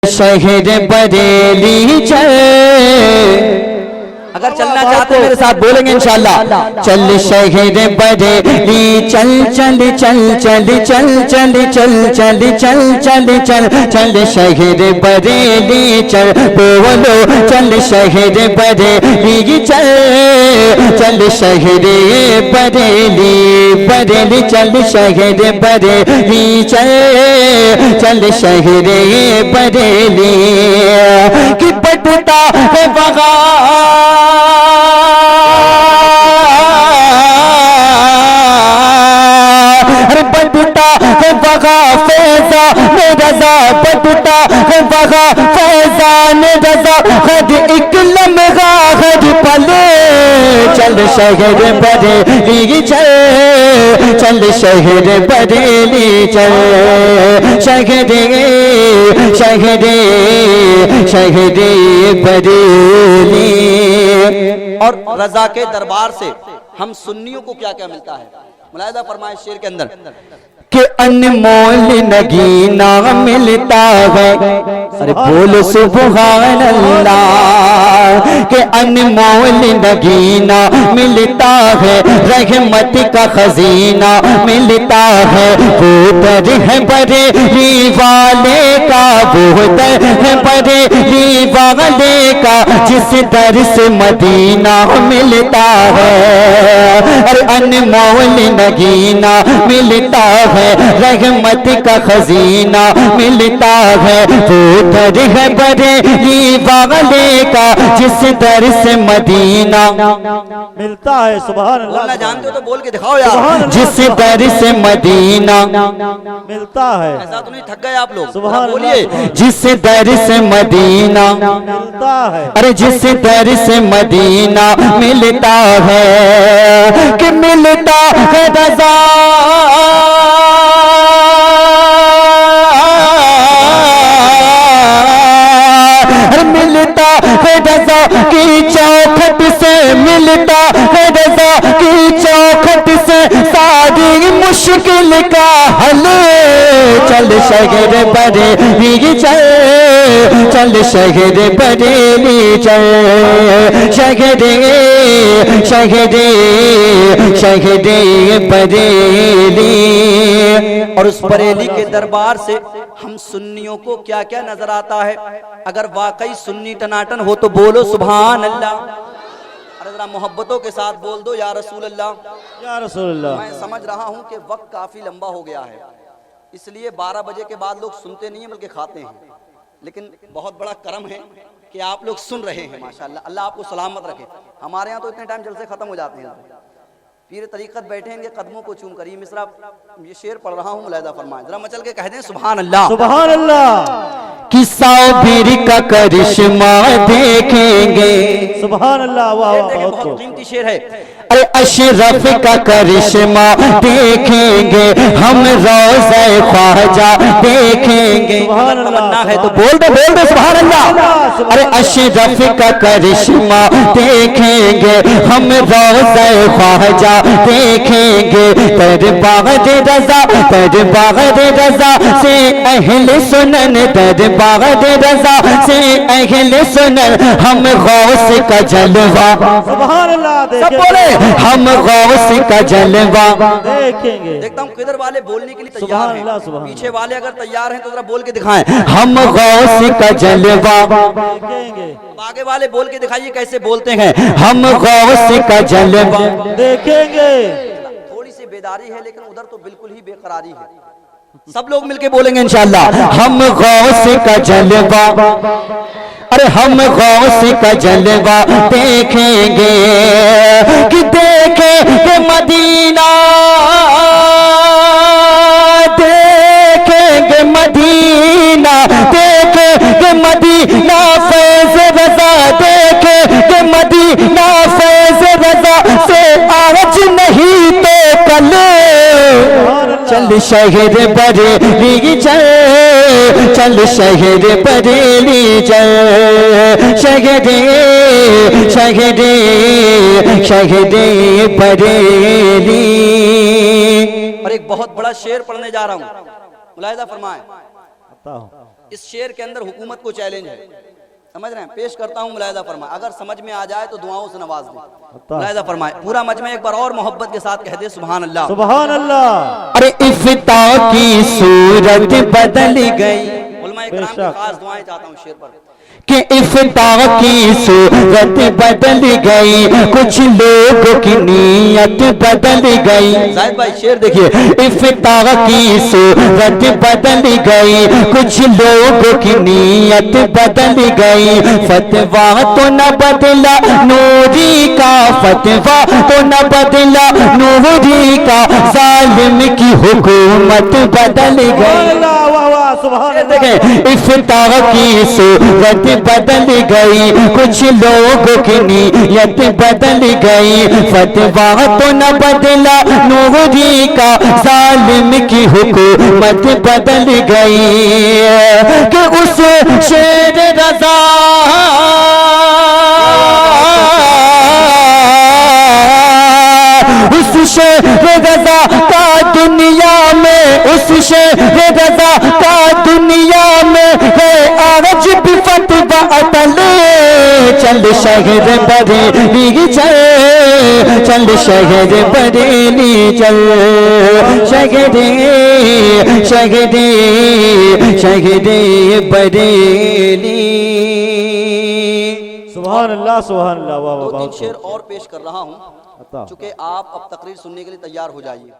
शहर बरेली चल। अगर चलना चाहते हैं मेरे साथ बोलेंगे इंशाल्लाह। चल शहर बरेली चल चल चल चल चल चल चल चल चल चल चल चल शहर बरेली चल। बोलो चल शहर बरेली चल। चल शहर बरेली बरेली चल शहर बरेली चल। चल शहर बरेली कि बटता है बगा बटता है बगा फैजान रज़ा। बटता है बगा फैजान रज़ा। हद एक लम्हा हद पल चल शहर बरेली चल। चल शहर बरेली चल। शहर शहर शहर बरेली। और रजा के दरबार से हम सुन्नियों को क्या क्या मिलता है, मुलाहिजा फरमाए शेर के अंदर कि अनमोल नगीना मिलता है। अरे बोल सुभान अल्लाह। के अनमोल नगीना मिलता है। रहमत का खजीना मिलता है। वो दर है बरेली वाले का। वो दर है बरेली वाले का जिस दर से मदीना मिलता है। अरे अनमोल नगीना मिलता है। रहमत का खजीना मिलता है। वो दर है बरेली वाले का जिस दर से मदीना मिलता है। सुभान अल्लाह। जानते हो तो बोल के दिखाओ यार। जिस दर से मदीना मिलता है। ऐसा तो नहीं थक गए आप लोग? सुभान बोलिए जिस दर से मदीना मिलता है। अरे जिस दर से मदीना मिलता है कि मिलता है रज़ा। मिलता है रज़ा की चौखट से। मिलता है रज़ा की चौखट से सारी मुश्किल का हल। चल शहर बरेली चल। चल शहर बरेली चल। शहर शहर शहर बरेली। और उस बरेली के दरबार से हम सुन्नियों को क्या क्या नजर आता है? अगर वाकई सुन्नी टनाटन हो तो बोलो सुभान अल्लाह। अरे जरा मोहब्बतों के साथ बोल दो या रसूल अल्लाह। या रसूल अल्लाह। मैं समझ रहा हूं कि वक्त काफी लंबा हो गया है, इसलिए 12 बजे के बाद लोग सुनते नहीं हैं बल्कि खाते हैं। लेकिन बहुत बड़ा करम है कि आप लोग सुन रहे हैं माशाल्लाह। अल्लाह आपको सलामत रखे। हमारे यहाँ तो इतने टाइम जलसे खत्म हो जाते हैं। पीर तरीक़त बैठे इनके कदमों को चूम कर। ये मिसरा ये शेर पढ़ रहा हूँ, मुलाहिजा फरमाएं जरा। मचल के कह दें सुभान अल्लाह। सुभान अल्लाह। कि साबिर का करिश्मा देखेंगे। सुभान अल्लाह। वाह वाह। बहुत कीमती शेर है। अरे अशरफ का करिश्मा देखेंगे हम। रोज़े ख्वाजा देखेंगे। तमन्ना है तो बोल दो सुभान अल्लाह। अरे अशरफ का करिश्मा देखेंगे हम। रोज़े ख्वाजा देखेंगे। दरबार रज़ा दरबार रज़ा से अहले सुनन। दरबार रज़ा से अहले सुनन हम गौस का जलवा। सुभान अल्लाह। सब बोले हम गौस का जलवा देखेंगे। देखता हूँ किधर वाले बोलने के लिए तैयार सुभान हैं। अल्लाह। सुभान पीछे वाले अगर तैयार हैं तो जरा बोल के दिखाएं हम गौस का जलवा। देखेंगे। आगे वाले बोल के दिखाइए कैसे बोलते हैं हम गौस का जलवा देखेंगे। थोड़ी सी बेदारी है लेकिन उधर तो बिल्कुल ही बेकरारी है। सब लोग मिलके बोलेंगे इंशाल्लाह हम गौस का जलवा। अरे हम गौस का जलवा देखेंगे कि देखेंगे मदीना। देखेंगे मदीना देखेंगे मदीना फैज़ रज़ा। देखेंगे मदीना फैज़ रज़ा से आज नहीं तो कल। चल शहर बरेली चल। चल शहर बरेली चल। शहर शहर शहर बरेली। और एक बहुत बड़ा शेर पढ़ने जा रहा हूँ, मुलाहिजा फरमाएं। इस शेर के अंदर हुकूमत को चैलेंज है, समझ रहे हैं। पेश करता हूँ, मुलाहिजा फरमाए, अगर समझ में आ जाए तो दुआओं से नवाज दें। मुलाहिजा फरमाए, पूरा मजमा एक बार और मोहब्बत के साथ कह दे सुभान अल्लाह। सुभान अल्लाह। अरे इफ्ता की सूरत बदल गई, उलमा इकराम की खास दुआएं चाहता हूँ शेर पर कि इफ्ता की सूरत बदल गई, कुछ लोगों की नीयत बदल गई। जाहिद भाई शेर देखिए, इफ्ता की सूरत बदल गई, कुछ लोगों की नीयत बदल गई। फतवा तो न बदला नूरी का, फतवा तो न बदला नूरी का, जालिम की हुकूमत बदल सुभान गई। अल्लाह, वाह वाह, सुभान अल्लाह। देखें, इफ्ता की सूरत बदल गई, कुछ लोगों की नीयत बदल गई। फतवा तो न बदला नूरी का, जालिम की हुकूमत बदल गई। कि उस शेर रज़ा उस शेर रज़ा का दुनिया में, उस शेर रज़ा का दुनिया में है आज भी फतवा अतल। चल शहर बरेली चल, चल शहर बरेली चल, शहर शहर शहर बरेली। सुभान अल्लाह, सुभान अल्लाह, वाह वाह, दो तीन बहुत शेर और पेश कर रहा हूँ, अता। चूंकि आप अब तकरीर सुनने के लिए तैयार हो जाइए।